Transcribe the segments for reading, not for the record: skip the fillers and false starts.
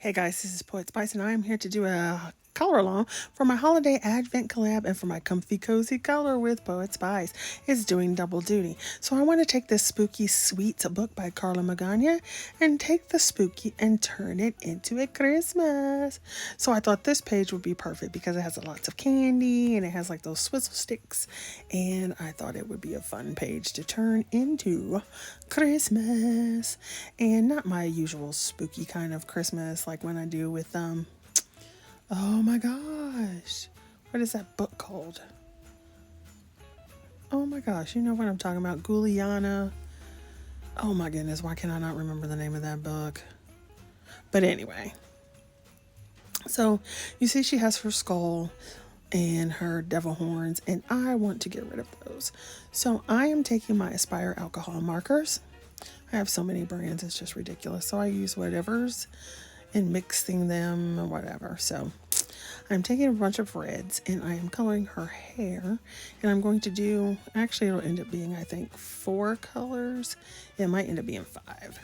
Hey guys, this is Poetspice, and I am here to do a color along for my holiday advent collab and for my comfy cozy color with Poetspice. It's doing double duty. So I want to take this spooky sweet book by Karla Magana and take the spooky and turn it into a Christmas. So I thought this page would be perfect because it has lots of candy and it has like those swizzle sticks, and I thought it would be a fun page to turn into Christmas, and not my usual spooky kind of Christmas like when I do with oh my gosh, what is that book called? Oh my gosh, you know what I'm talking about, Guliana. Oh my goodness, why can I not remember the name of that book? But anyway, so you see she has her skull and her devil horns, and I want to get rid of those. So I am taking my Aspire alcohol markers. I have so many brands, it's just ridiculous. So I use whatever's and mixing them or whatever. So I'm taking a bunch of reds and I am coloring her hair, and I'm going to do, actually it'll end up being I think 4 colors. It might end up being 5.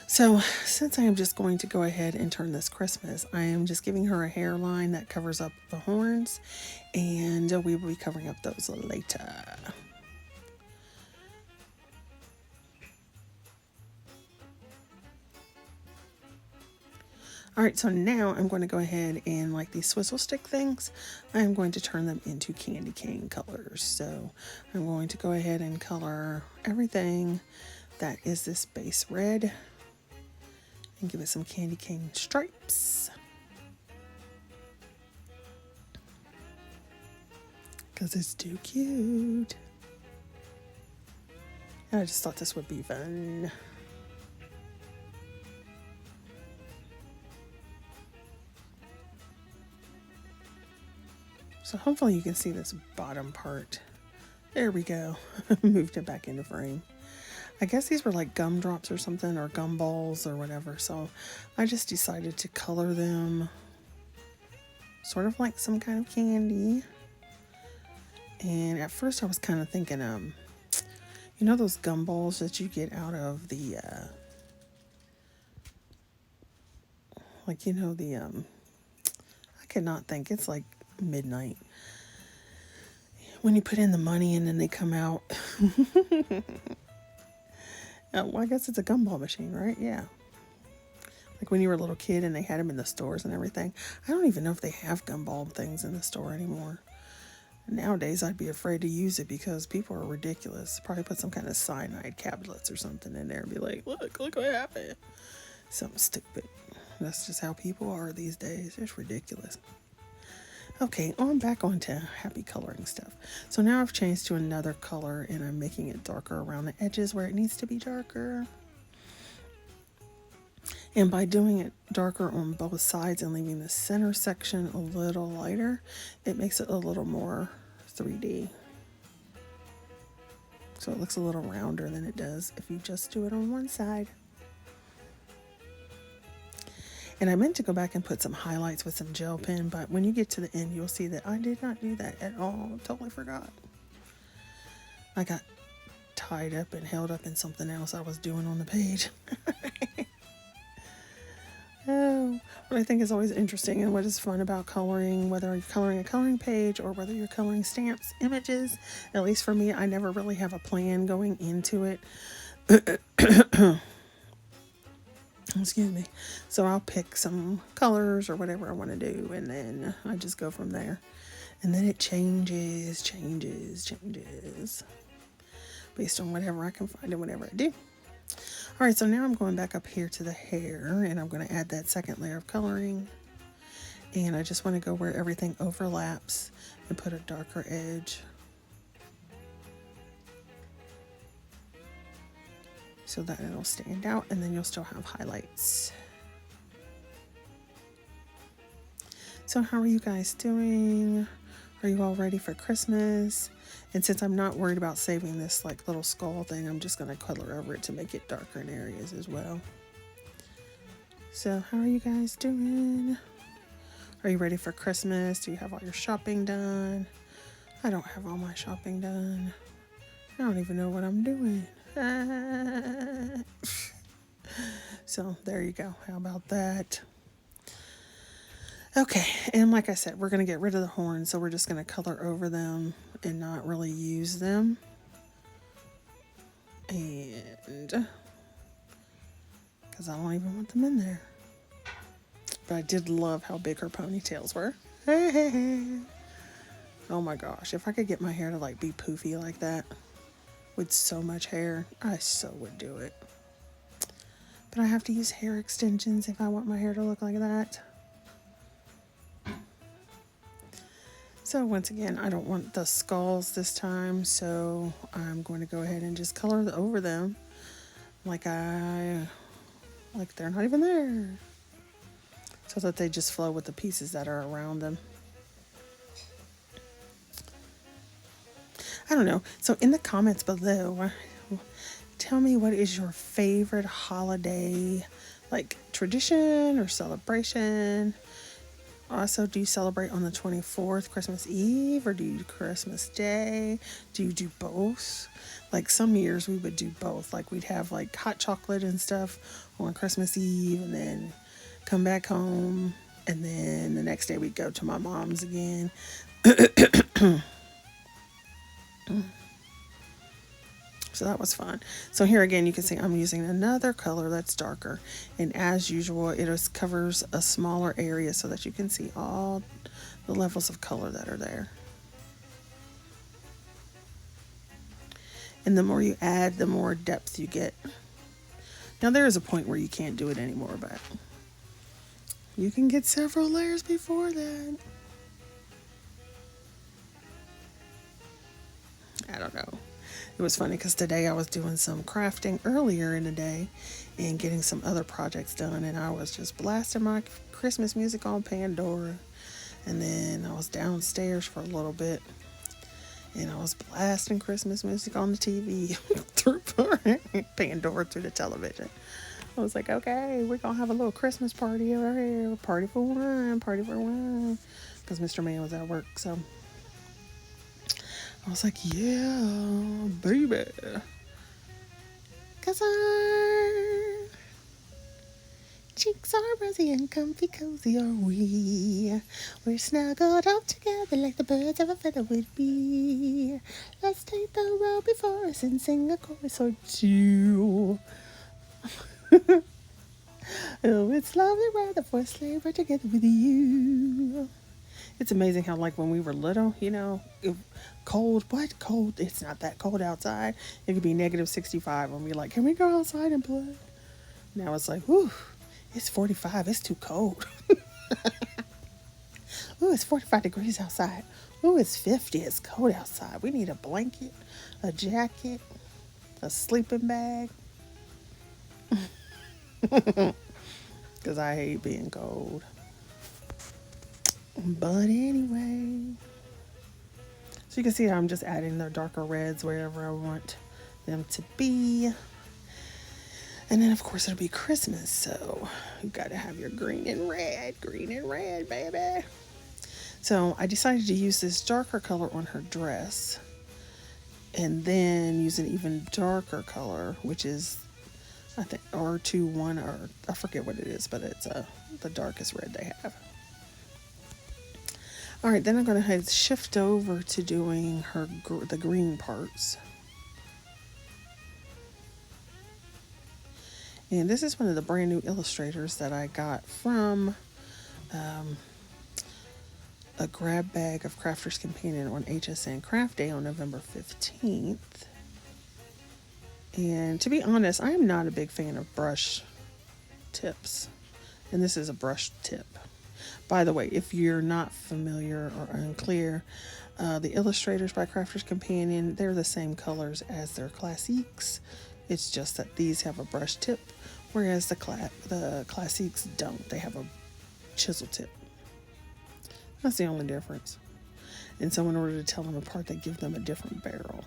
So since I am just going to go ahead and turn this Christmas, I am just giving her a hairline that covers up the horns, and we will be covering up those later. All right, so now I'm going to go ahead and, like these swizzle stick things, I'm going to turn them into candy cane colors. So I'm going to go ahead and color everything that is this base red and give it some candy cane stripes, because it's too cute. And I just thought this would be fun. So hopefully you can see this bottom part. There we go. Moved it back into frame. I guess these were like gumdrops or something, or gum balls or whatever. So I just decided to color them sort of like some kind of candy. And at first I was kind of thinking, you know those gum balls that you get out of the, like, you know, the, I cannot think, it's like midnight when you put in the money and then they come out. Well, I guess it's a gumball machine, right? Yeah, like when you were a little kid and they had them in the stores and everything. I don't even know if they have gumball things in the store anymore. Nowadays I'd be afraid to use it because people are ridiculous. Probably put some kind of cyanide tablets or something in there and be like, look what happened. Something stupid. That's just how people are these days. It's ridiculous. Okay, on back onto happy coloring stuff. So now I've changed to another color and I'm making it darker around the edges where it needs to be darker. And by doing it darker on both sides and leaving the center section a little lighter, it makes it a little more 3D. So it looks a little rounder than it does if you just do it on one side. And I meant to go back and put some highlights with some gel pen, but when you get to the end, you'll see that I did not do that at all. Totally forgot. I got tied up and held up in something else I was doing on the page. Oh, what I think is always interesting and what is fun about coloring, whether you're coloring a coloring page or whether you're coloring stamps, images, at least for me, I never really have a plan going into it. Excuse me. So I'll pick some colors or whatever I want to do, and then I just go from there. And then it changes based on whatever I can find and whatever I do. All right, so now I'm going back up here to the hair, and I'm going to add that second layer of coloring. And I just want to go where everything overlaps and put a darker edge, so that it'll stand out, and then you'll still have highlights. So how are you guys doing? Are you all ready for Christmas? And since I'm not worried about saving this like little skull thing, I'm just going to color over it to make it darker in areas as well. So how are you guys doing? Are you ready for Christmas? Do you have all your shopping done? I don't have all my shopping done. I don't even know what I'm doing. So there you go. How about that? Okay, and like I said, we're going to get rid of the horns, so we're just going to color over them and not really use them. And because I don't even want them in there. But I did love how big her ponytails were. Oh my gosh, if I could get my hair to like be poofy like that with so much hair, I so would do it. But I have to use hair extensions if I want my hair to look like that. So once again, I don't want the skulls this time, so I'm going to go ahead and just color over them like they're not even there, so that they just flow with the pieces that are around them. I don't know. So in the comments below, tell me, what is your favorite holiday, like tradition or celebration? Also, do you celebrate on the 24th, Christmas Eve, or do you do Christmas Day? Do you do both? Like some years we would do both. Like we'd have like hot chocolate and stuff on Christmas Eve and then come back home. And then the next day we'd go to my mom's again. So that was fun. So here again, you can see I'm using another color that's darker. And as usual, it just covers a smaller area so that you can see all the levels of color that are there. And the more you add, the more depth you get. Now there is a point where you can't do it anymore, but you can get several layers before that. I don't know. It was funny because today I was doing some crafting earlier in the day and getting some other projects done, and I was just blasting my Christmas music on Pandora. And then I was downstairs for a little bit and I was blasting Christmas music on the TV through Pandora through the television. I was like, okay, we're gonna have a little Christmas party over here. Party for one, party for one. Because Mr. Man was at work, so I was like, yeah, baby. Cause our cheeks are rosy and comfy cozy are we. We're snuggled up together like the birds of a feather would be. Let's take the road before us and sing a chorus or two. Oh, it's lovely weather for a sleigh ride together with you. It's amazing how, like, when we were little, you know, cold, it's not that cold outside. It could be negative 65 and we're like, can we go outside and play? Now it's like, whew, it's 45, it's too cold. Ooh, it's 45 degrees outside. Ooh, it's 50, it's cold outside. We need a blanket, a jacket, a sleeping bag. Because I hate being cold. But anyway, so you can see how I'm just adding the darker reds wherever I want them to be. And then of course it'll be Christmas, so you gotta have your green and red, baby. So I decided to use this darker color on her dress and then use an even darker color, which is, I think, R21, or I forget what it is, but it's the darkest red they have. All right, then I'm going to shift over to doing the green parts. And this is one of the brand new illustrators that I got from a grab bag of Crafter's Companion on HSN Craft Day on November 15th. And to be honest, I am not a big fan of brush tips. And this is a brush tip. By the way, if you're not familiar or unclear, the illustrators by Crafter's Companion, they're the same colors as their classiques. It's just that these have a brush tip, whereas the classiques don't. They have a chisel tip. That's the only difference. And so in order to tell them apart, they give them a different barrel.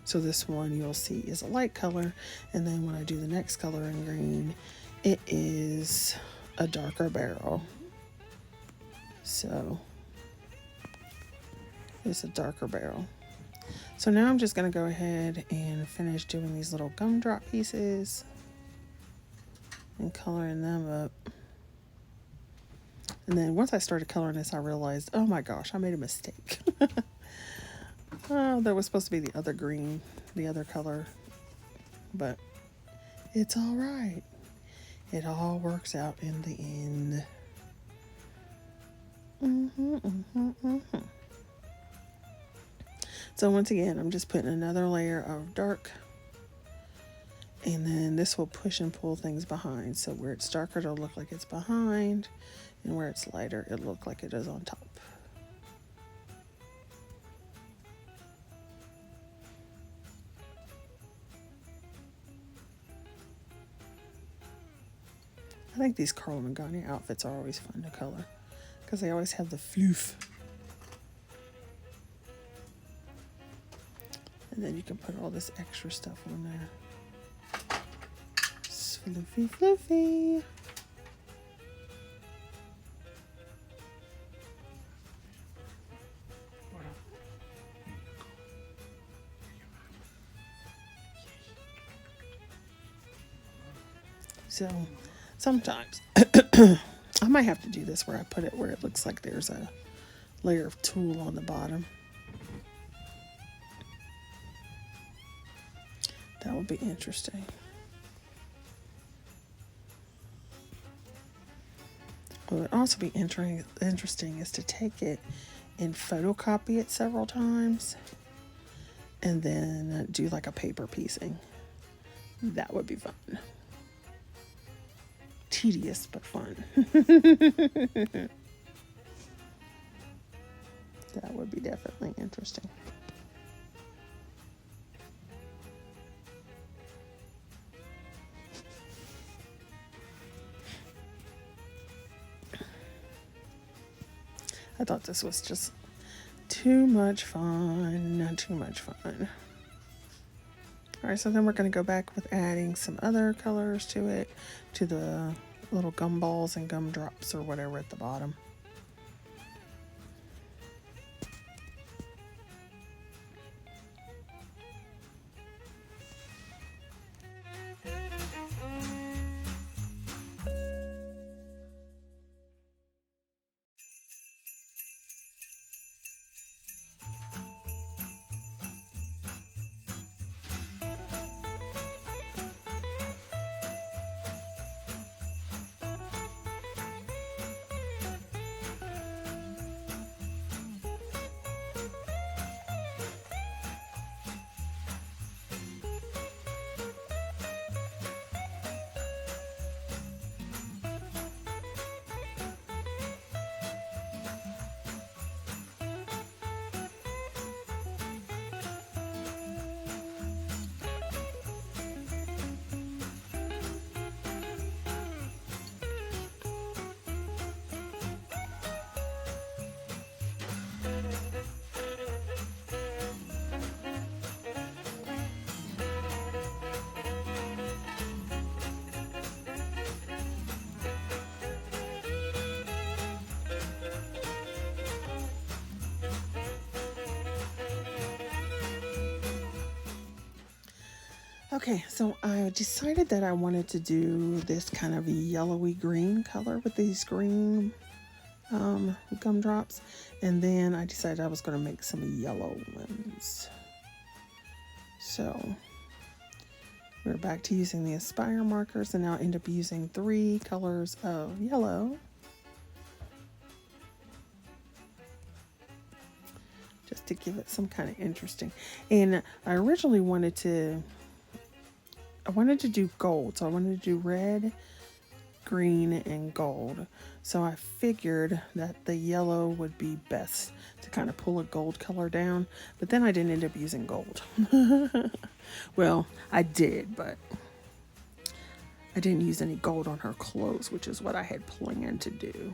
So this one you'll see is a light color, and then when I do the next color in green, it is a darker barrel. So it's a darker barrel. So now I'm just going to go ahead and finish doing these little gumdrop pieces and coloring them up. And then once I started coloring this, I realized, oh my gosh, I made a mistake. That was supposed to be the other green, the other color. But it's all right. It all works out in the end. So once again, I'm just putting another layer of dark. And then this will push and pull things behind. So where it's darker, it'll look like it's behind. And where it's lighter, it'll look like it is on top. I think these Karla Magana outfits are always fun to color because they always have the floof. And then you can put all this extra stuff on there. Floofy, floofy. So sometimes I might have to do this where I put it where it looks like there's a layer of tulle on the bottom. That would be interesting. What would also be interesting is to take it and photocopy it several times and then do like a paper piecing. That would be fun. Tedious, but fun. That would be definitely interesting. I thought this was just too much fun, too much fun. All right, so then we're going to go back with adding some other colors to it, to the little gum balls and gum drops or whatever at the bottom. Okay, so I decided that I wanted to do this kind of yellowy green color with these green gumdrops, and then I decided I was going to make some yellow ones. So we're back to using the Aspire markers, and now end up using 3 colors of yellow. Just to give it some kind of interesting. And I originally wanted to do gold, so I wanted to do red, green, and gold. So I figured that the yellow would be best to kind of pull a gold color down, but then I didn't end up using gold. Well, I did, but I didn't use any gold on her clothes, which is what I had planned to do.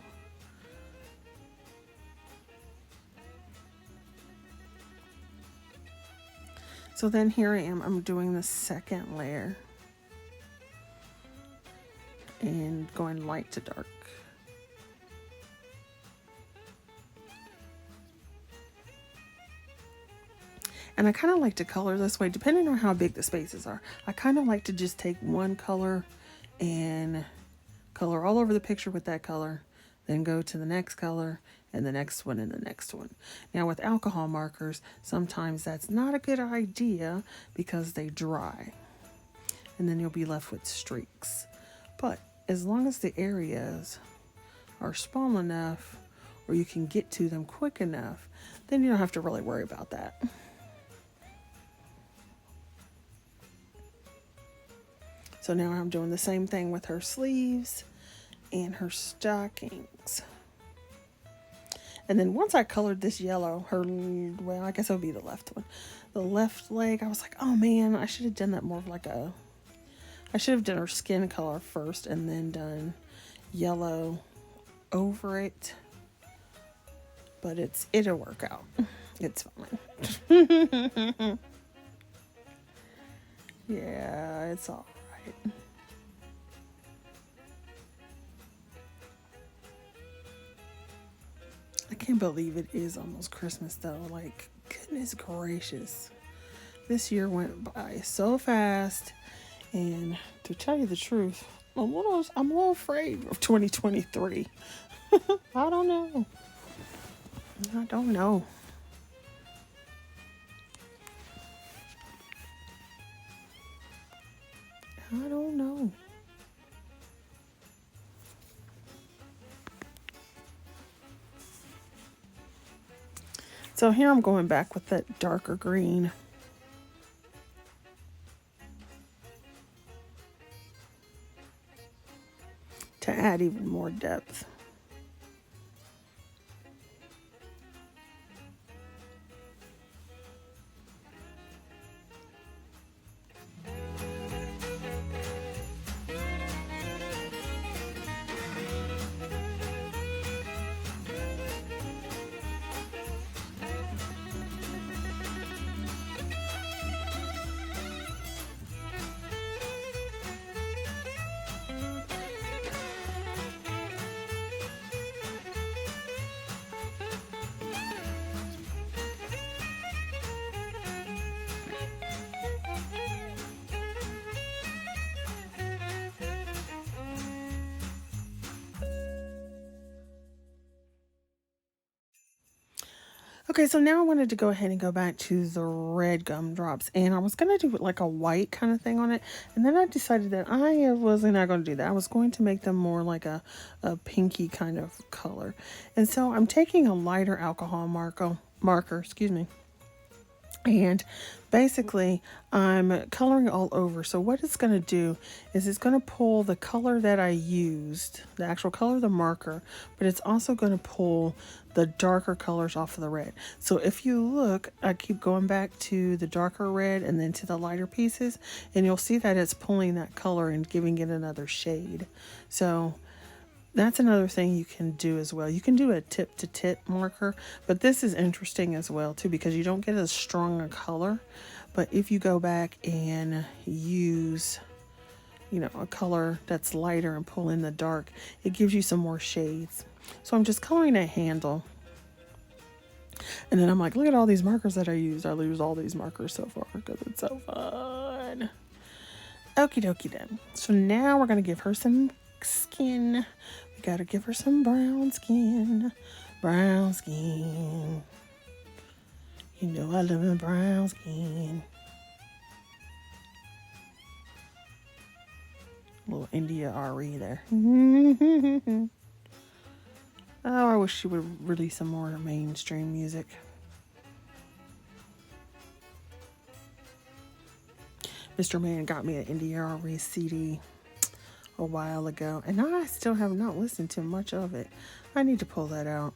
So then here I am, I'm doing the second layer and going light to dark. And I kind of like to color this way, depending on how big the spaces are. I kind of like to just take one color and color all over the picture with that color, then go to the next color, and the next one, and the next one. Now with alcohol markers, sometimes that's not a good idea because they dry. And then you'll be left with streaks. But as long as the areas are small enough, or you can get to them quick enough, then you don't have to really worry about that. So now I'm doing the same thing with her sleeves and her stockings. And then once I colored this yellow, well, I guess it would be the left one. The left leg, I was like, oh man, I should have done that more of like I should have done her skin color first and then done yellow over it. But it'll work out. It's fine. Yeah, it's all right. I can't believe it is almost Christmas though. Like, goodness gracious. This year went by so fast. And to tell you the truth, I'm a little afraid of 2023. I don't know. I don't know. I don't know. So here I'm going back with that darker green. To add even more depth. Okay, so now I wanted to go ahead and go back to the red gumdrops, and I was going to do like a white kind of thing on it, and then I decided that I wasn't not going to do that. I was going to make them more like a pinky kind of color. And so I'm taking a lighter alcohol marker, excuse me, and basically I'm coloring all over. So what it's going to do is it's going to pull the color that I used, the actual color of the marker, but it's also going to pull the darker colors off of the red. So if you look, I keep going back to the darker red and then to the lighter pieces, and you'll see that it's pulling that color and giving it another shade. So that's another thing you can do as well. You can do a tip to tip marker, but this is interesting as well too, because you don't get as strong a color. But if you go back and use, you know, a color that's lighter and pull in the dark, it gives you some more shades. So I'm just coloring a handle. And then I'm like, look at all these markers that I used. I used all these markers so far because it's so fun. Okie dokie then. So now we're going to give her some skin. We got to give her some brown skin. Brown skin. You know I love a brown skin. Little India RE there. Oh, I wish she would release some more mainstream music. Mr. Man got me an India RE CD a while ago, and I still have not listened to much of it. I need to pull that out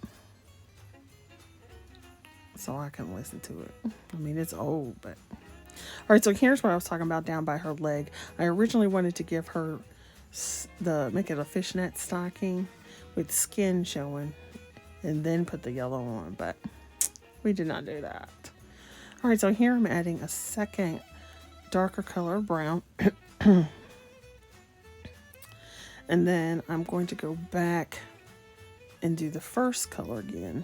so I can listen to it. I mean, it's old, but... Alright, so here's what I was talking about down by her leg. I originally wanted to give her make it a fishnet stocking with skin showing and then put the yellow on, but we did not do that. All right, so here I'm adding a second darker color of brown. And then I'm going to go back and do the first color again,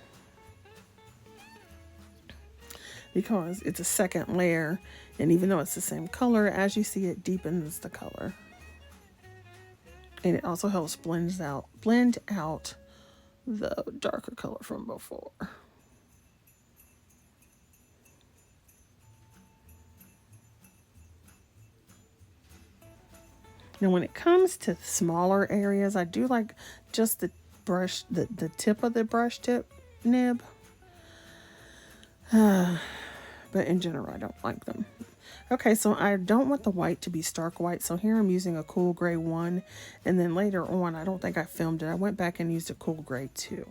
because it's a second layer, and even though it's the same color, as you see, it deepens the color. And it also helps blend out the darker color from before. Now when it comes to smaller areas, I do like just the brush, the tip of the brush tip nib. But in general, I don't like them. Okay, so I don't want the white to be stark white. So here I'm using a cool gray 1. And then later on, I don't think I filmed it, I went back and used a cool gray 2.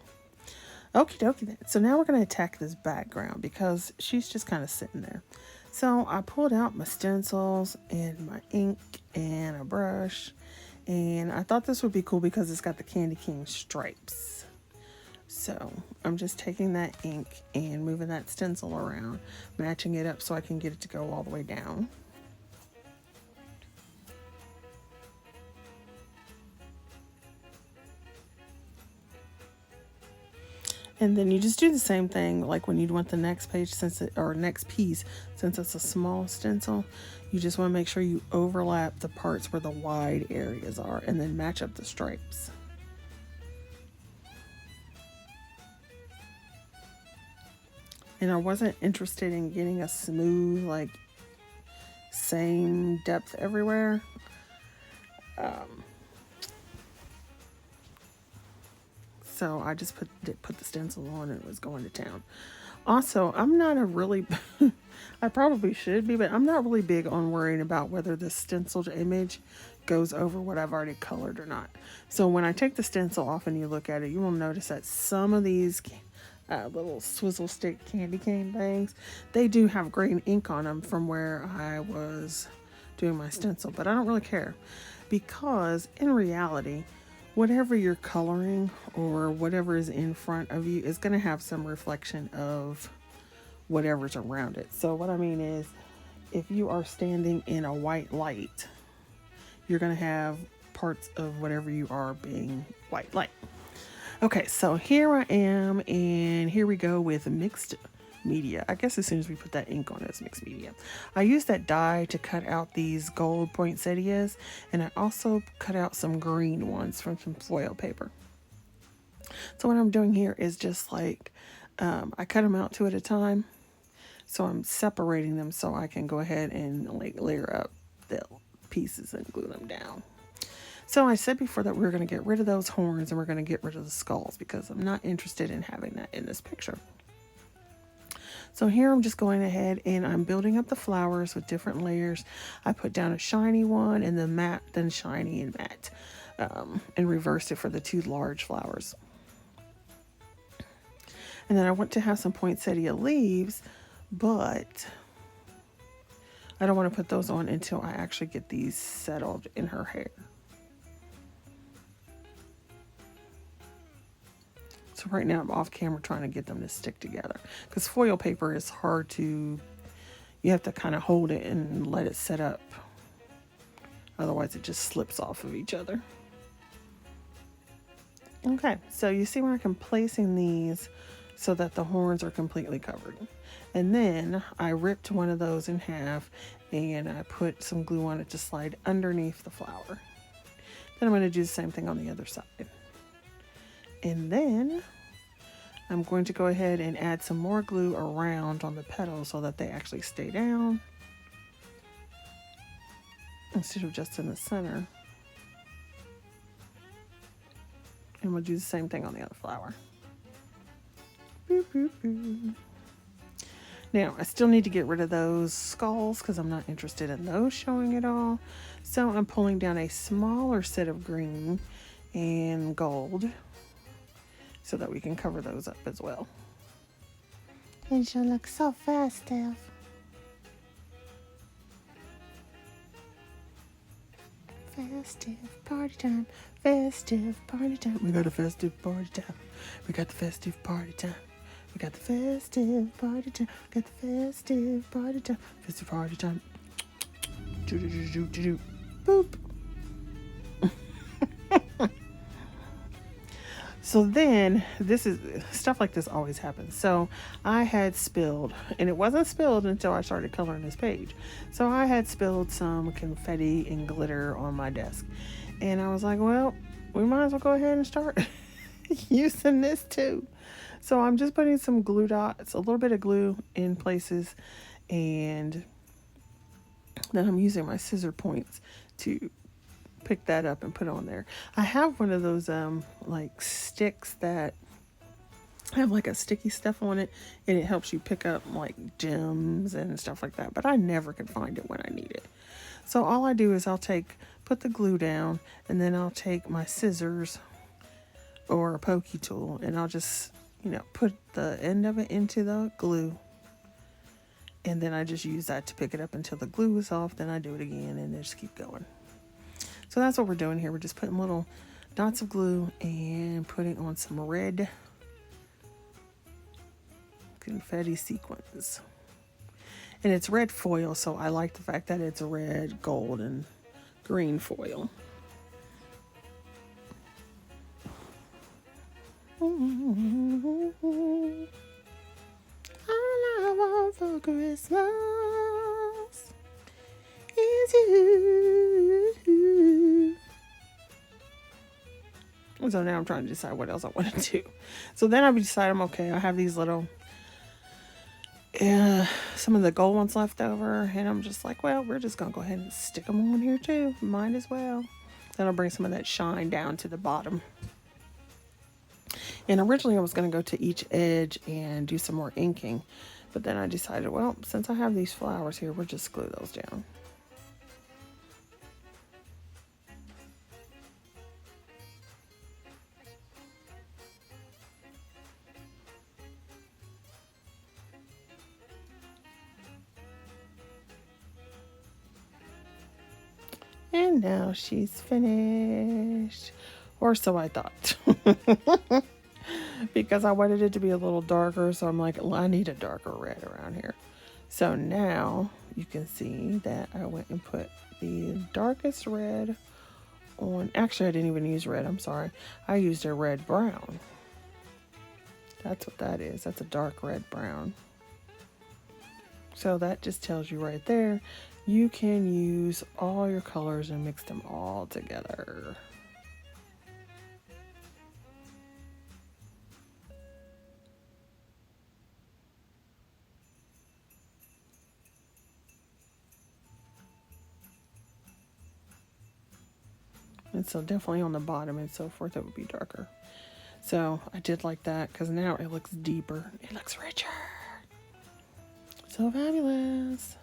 Okie dokie then. So now we're going to attack this background because she's just kind of sitting there. So I pulled out my stencils and my ink and a brush. And I thought this would be cool because it's got the Candy King stripes. So I'm just taking that ink and moving that stencil around, matching it up so I can get it to go all the way down. And then you just do the same thing like when you want the next page, or next piece, since it's a small stencil. You just want to make sure you overlap the parts where the wide areas are and then match up the stripes. And I wasn't interested in getting a smooth, like, same depth everywhere. So I just put the stencil on and it was going to town. Also, I'm not a really, I probably should be, but I'm not really big on worrying about whether the stenciled image goes over what I've already colored or not. So when I take the stencil off and you look at it, you will notice that some of these little swizzle stick candy cane things, they do have green ink on them from where I was doing my stencil, but I don't really care because in reality, whatever you're coloring or whatever is in front of you is going to have some reflection of whatever's around it. So what I mean is, if you are standing in a white light, you're going to have parts of whatever you are being white light. Okay, so here I am, and here we go with mixed media. I guess as soon as we put that ink on, it's mixed media. I used that die to cut out these gold poinsettias, and I also cut out some green ones from some foil paper. So what I'm doing here is just like, I cut them out 2 at a time. So I'm separating them so I can go ahead and like layer up the pieces and glue them down. So I said before that we were going to get rid of those horns and we're going to get rid of the skulls because I'm not interested in having that in this picture. So here I'm just going ahead and I'm building up the flowers with different layers. I put down a shiny one and then matte, then shiny and matte, and reversed it for the 2 large flowers. And then I want to have some poinsettia leaves, but I don't want to put those on until I actually get these settled in her hair. So right now I'm off camera trying to get them to stick together because foil paper is hard to, you have to kind of hold it and let it set up. Otherwise it just slips off of each other. Okay, so you see where I'm placing these so that the horns are completely covered. And then I ripped one of those in half and I put some glue on it to slide underneath the flower. Then I'm going to do the same thing on the other side. And then I'm going to go ahead and add some more glue around on the petals so that they actually stay down instead of just in the center. And we'll do the same thing on the other flower. Boop, boop, boop. Now, I still need to get rid of those skulls because I'm not interested in those showing at all. So I'm pulling down a smaller set of green and gold so that we can cover those up as well. And she'll look so festive. Festive party time, festive party time. We got a festive party time. We got the festive party time. We got the festive party time. Got the festive party time. Festive party time. Do do do do do do. Boop. So then, this is, stuff like this always happens. So I had spilled, and it wasn't spilled until I started coloring this page. So I had spilled some confetti and glitter on my desk. And I was like, well, we might as well go ahead and start using this too. So I'm just putting some glue dots, a little bit of glue in places, and then I'm using my scissor points to pick that up and put on there. I have one of those like sticks that have like a sticky stuff on it, and it helps you pick up like gems and stuff like that, but I never can find it when I need it. So all I do is put the glue down, and then I'll take my scissors or a pokey tool, and I'll just, put the end of it into the glue, and then I just use that to pick it up until the glue is off. Then I do it again, and then just keep going. So that's what we're doing here. We're just putting little dots of glue and putting on some red confetti sequins. And it's red foil, so I like the fact that it's red, gold, and green foil. All I want for Christmas is you. So now I'm trying to decide what else I want to do. So then I decided, okay, I have these little some of the gold ones left over, and I'm just like, well, we're just gonna go ahead and stick them on here too. Might as well. Then I'll bring some of that shine down to the bottom. And originally I was gonna go to each edge and do some more inking, but then I decided, well, since I have these flowers here, we'll just glue those down. And now she's finished. Or so I thought. Because I wanted it to be a little darker, so I'm like, well, I need a darker red around here. So now you can see that I went and put the darkest red on. Actually, I didn't even use red. I'm sorry. I used a red brown. That's what that is. That's a dark red brown. So that just tells you right there, you can use all your colors and mix them all together. And so definitely on the bottom and so forth, it would be darker. So I did like that because now it looks deeper. It looks richer. So fabulous.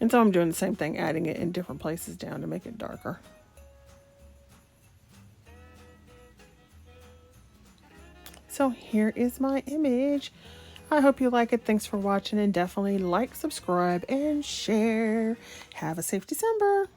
And so I'm doing the same thing, adding it in different places down to make it darker. So here is my image. I hope you like it. Thanks for watching, and definitely like, subscribe, and share. Have a safe December.